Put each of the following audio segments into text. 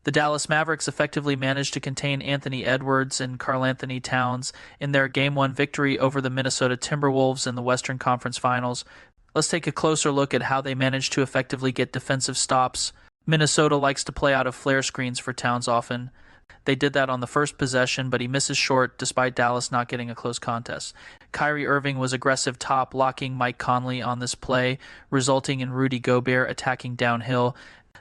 The Dallas Mavericks effectively managed to contain Anthony Edwards and Karl-Anthony Towns in their Game 1 victory over the Minnesota Timberwolves in the Western Conference Finals. Let's take a closer look at how they managed to effectively get defensive stops. Minnesota likes to play out of flare screens for Towns often. They did that on the first possession, but he misses short despite Dallas not getting a close contest. Kyrie Irving was aggressive top, locking Mike Conley on this play, resulting in Rudy Gobert attacking downhill.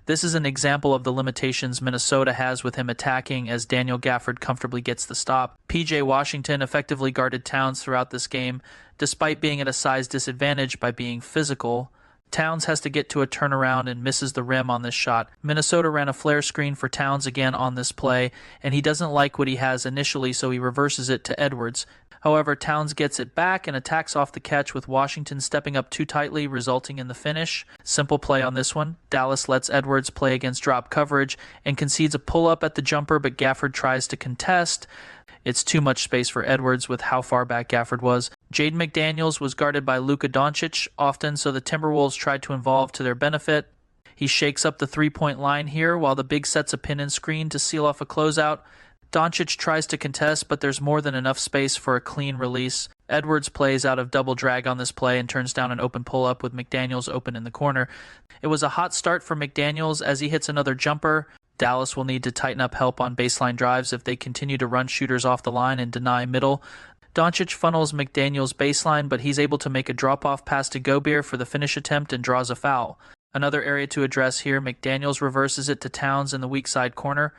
This is an example of the limitations Minnesota has with him attacking, as Daniel Gafford comfortably gets the stop. PJ Washington effectively guarded Towns throughout this game, despite being at a size disadvantage by being physical. Towns has to get to a turnaround and misses the rim on this shot. Minnesota ran a flare screen for Towns again on this play, and he doesn't like what he has initially, so he reverses it to Edwards. However, Towns gets it back and attacks off the catch with Washington stepping up too tightly, resulting in the finish. Simple play on this one. Dallas lets Edwards play against drop coverage and concedes a pull-up at the jumper, but Gafford tries to contest. It's too much space for Edwards with how far back Gafford was. Jaden McDaniels was guarded by Luka Doncic often, so the Timberwolves tried to involve to their benefit. He shakes up the three-point line here while the big sets a pin and screen to seal off a closeout. Doncic tries to contest, but there's more than enough space for a clean release. Edwards plays out of double drag on this play and turns down an open pull-up with McDaniels open in the corner. It was a hot start for McDaniels as he hits another jumper. Dallas will need to tighten up help on baseline drives if they continue to run shooters off the line and deny middle. Doncic funnels McDaniels baseline, but he's able to make a drop-off pass to Gobert for the finish attempt and draws a foul. Another area to address here, McDaniels reverses it to Towns in the weak side corner,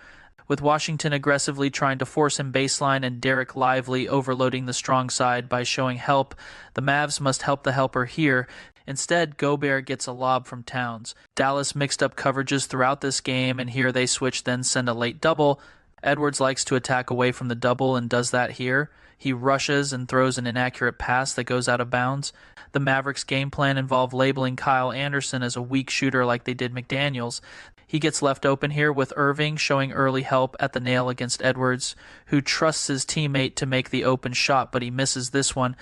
with Washington aggressively trying to force him baseline and Derek Lively overloading the strong side by showing help. The Mavs must help the helper here. Instead, Gobert gets a lob from Towns. Dallas mixed up coverages throughout this game, and here they switch, then send a late double. Edwards likes to attack away from the double and does that here. He rushes and throws an inaccurate pass that goes out of bounds. The Mavericks' game plan involved labeling Kyle Anderson as a weak shooter like they did McDaniels. He gets left open here with Irving showing early help at the nail against Edwards, who trusts his teammate to make the open shot, but he misses this one.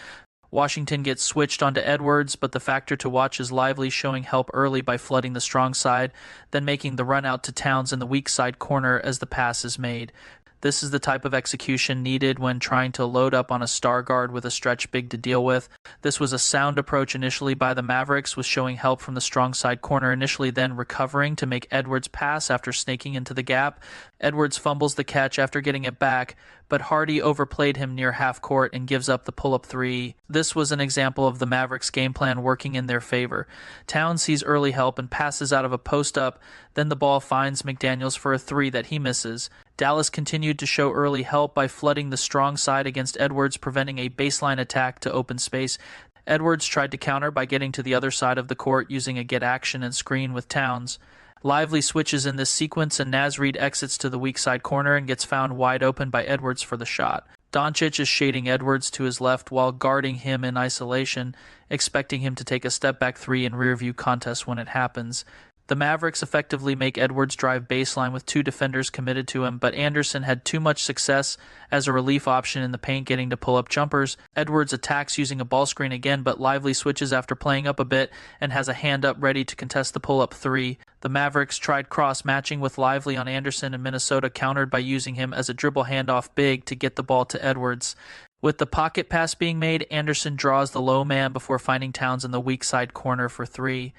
Washington gets switched onto Edwards, but the factor to watch is Lively showing help early by flooding the strong side, then making the run out to Towns in the weak side corner as the pass is made. This is the type of execution needed when trying to load up on a star guard with a stretch big to deal with. This was a sound approach initially by the Mavericks, with showing help from the strong side corner initially, then recovering to make Edwards pass after snaking into the gap. Edwards fumbles the catch after getting it back, but Hardy overplayed him near half court and gives up the pull-up three. This was an example of the Mavericks' game plan working in their favor. Towns sees early help and passes out of a post-up, then the ball finds McDaniels for a three that he misses. Dallas continued to show early help by flooding the strong side against Edwards, preventing a baseline attack to open space. Edwards tried to counter by getting to the other side of the court using a get action and screen with Towns. Lively switches in this sequence, and Naz Reid exits to the weak side corner and gets found wide open by Edwards for the shot. Doncic is shading Edwards to his left while guarding him in isolation, expecting him to take a step-back three in rear-view contest when it happens. The Mavericks effectively make Edwards drive baseline with two defenders committed to him, but Anderson had too much success as a relief option in the paint getting to pull up jumpers. Edwards attacks using a ball screen again, but Lively switches after playing up a bit and has a hand up ready to contest the pull-up three. The Mavericks tried cross-matching with Lively on Anderson, and Minnesota countered by using him as a dribble handoff big to get the ball to Edwards. With the pocket pass being made, Anderson draws the low man before finding Towns in the weak side corner for three.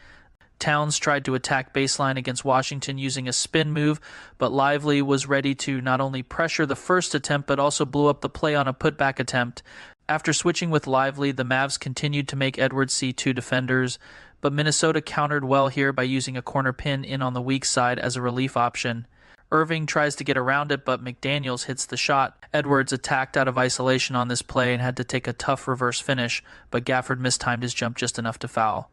Towns tried to attack baseline against Washington using a spin move, but Lively was ready to not only pressure the first attempt but also blew up the play on a putback attempt. After switching with Lively, the Mavs continued to make Edwards see two defenders, but Minnesota countered well here by using a corner pin in on the weak side as a relief option. Irving tries to get around it, but McDaniels hits the shot. Edwards attacked out of isolation on this play and had to take a tough reverse finish, but Gafford mistimed his jump just enough to foul.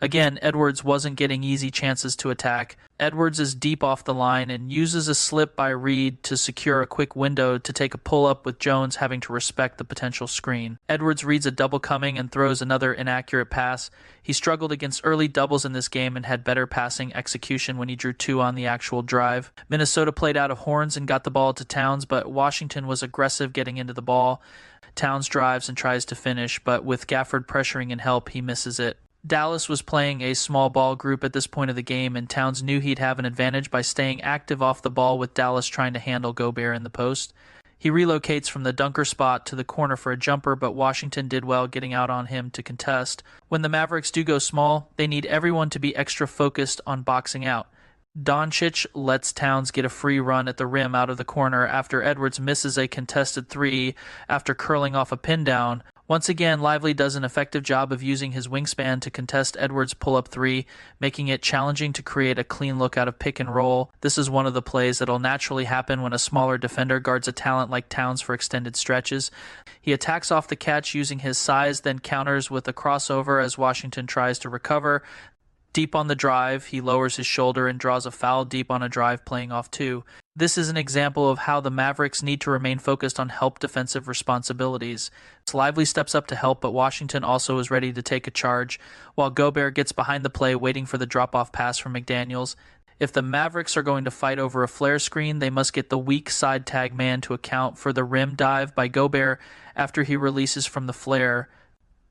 Again, Edwards wasn't getting easy chances to attack. Edwards is deep off the line and uses a slip by Reid to secure a quick window to take a pull-up, with Jones having to respect the potential screen. Edwards reads a double coming and throws another inaccurate pass. He struggled against early doubles in this game and had better passing execution when he drew two on the actual drive. Minnesota played out of horns and got the ball to Towns, but Washington was aggressive getting into the ball. Towns drives and tries to finish, but with Gafford pressuring and help, he misses it. Dallas was playing a small ball group at this point of the game, and Towns knew he'd have an advantage by staying active off the ball with Dallas trying to handle Gobert in the post. He relocates from the dunker spot to the corner for a jumper, but Washington did well getting out on him to contest. When the Mavericks do go small, they need everyone to be extra focused on boxing out. Doncic lets Towns get a free run at the rim out of the corner after Edwards misses a contested three after curling off a pin down. Once again, Lively does an effective job of using his wingspan to contest Edwards' pull-up three, making it challenging to create a clean look out of pick and roll. This is one of the plays that'll naturally happen when a smaller defender guards a talent like Towns for extended stretches. He attacks off the catch using his size, then counters with a crossover as Washington tries to recover. Deep on the drive, he lowers his shoulder and draws a foul deep on a drive playing off two. This is an example of how the Mavericks need to remain focused on help defensive responsibilities. Lively steps up to help, but Washington also is ready to take a charge, while Gobert gets behind the play waiting for the drop-off pass from McDaniels. If the Mavericks are going to fight over a flare screen, they must get the weak side tag man to account for the rim dive by Gobert after he releases from the flare.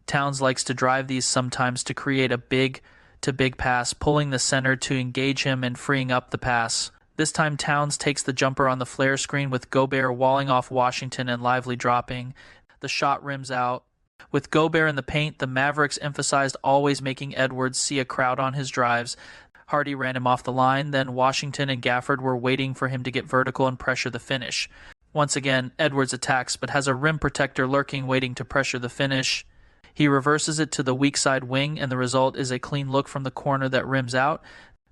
Towns likes to drive these sometimes to create a big pass, pulling the center to engage him and freeing up the pass. This time Towns takes the jumper on the flare screen with Gobert walling off Washington and Lively dropping. The shot rims out. With Gobert in the paint, the Mavericks emphasized always making Edwards see a crowd on his drives. Hardy ran him off the line, then Washington and Gafford were waiting for him to get vertical and pressure the finish. Once again, Edwards attacks but has a rim protector lurking waiting to pressure the finish. He reverses it to the weak side wing, and the result is a clean look from the corner that rims out.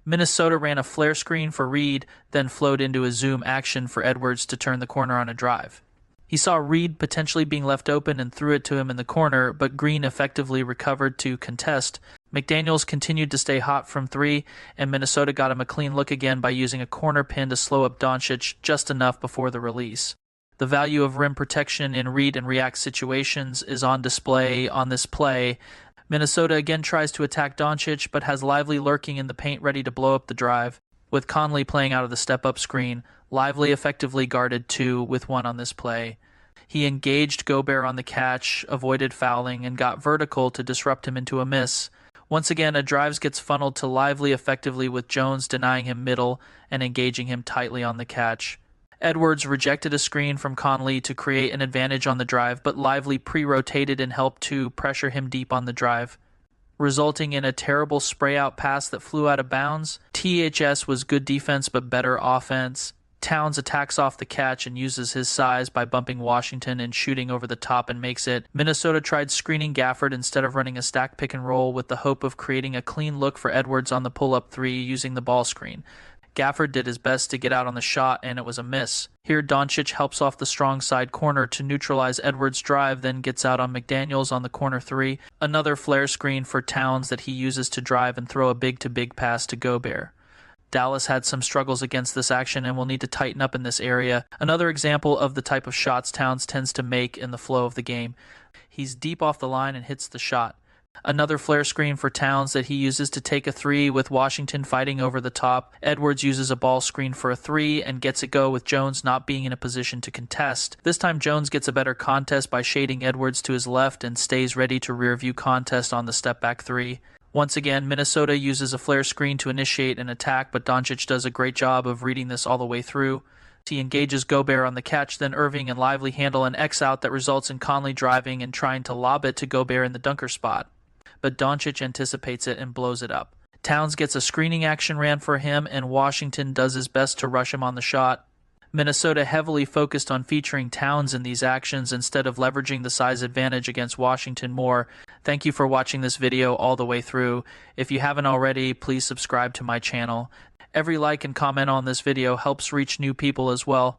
Minnesota ran a flare screen for Reed, then flowed into a zoom action for Edwards to turn the corner on a drive. He saw Reed potentially being left open and threw it to him in the corner, but Green effectively recovered to contest. McDaniels continued to stay hot from three, and Minnesota got him a clean look again by using a corner pin to slow up Doncic just enough before the release. The value of rim protection in read and react situations is on display on this play. Minnesota again tries to attack Doncic, but has Lively lurking in the paint ready to blow up the drive. With Conley playing out of the step-up screen, Lively effectively guarded 2 with 1 on this play. He engaged Gobert on the catch, avoided fouling, and got vertical to disrupt him into a miss. Once again, a drive gets funneled to Lively effectively with Jones denying him middle and engaging him tightly on the catch. Edwards rejected a screen from Conley to create an advantage on the drive, but Lively pre-rotated and helped to pressure him deep on the drive, resulting in a terrible spray-out pass that flew out of bounds. THS was good defense but better offense. Towns attacks off the catch and uses his size by bumping Washington and shooting over the top and makes it. Minnesota tried screening Gafford instead of running a stack pick and roll with the hope of creating a clean look for Edwards on the pull-up three using the ball screen. Gafford did his best to get out on the shot, and it was a miss. Here, Doncic helps off the strong side corner to neutralize Edwards' drive, then gets out on McDaniels on the corner three. Another flare screen for Towns that he uses to drive and throw a big-to-big pass to Gobert. Dallas had some struggles against this action and will need to tighten up in this area. Another example of the type of shots Towns tends to make in the flow of the game. He's deep off the line and hits the shot. Another flare screen for Towns that he uses to take a three with Washington fighting over the top. Edwards uses a ball screen for a three and gets it go with Jones not being in a position to contest. This time Jones gets a better contest by shading Edwards to his left and stays ready to rear view contest on the step back three. Once again, Minnesota uses a flare screen to initiate an attack, but Doncic does a great job of reading this all the way through. He engages Gobert on the catch, then Irving and Lively handle an X out that results in Conley driving and trying to lob it to Gobert in the dunker spot. But Doncic anticipates it and blows it up. Towns gets a screening action ran for him, and Washington does his best to rush him on the shot. Minnesota heavily focused on featuring Towns in these actions instead of leveraging the size advantage against Washington more. Thank you for watching this video all the way through. If you haven't already, please subscribe to my channel. Every like and comment on this video helps reach new people as well.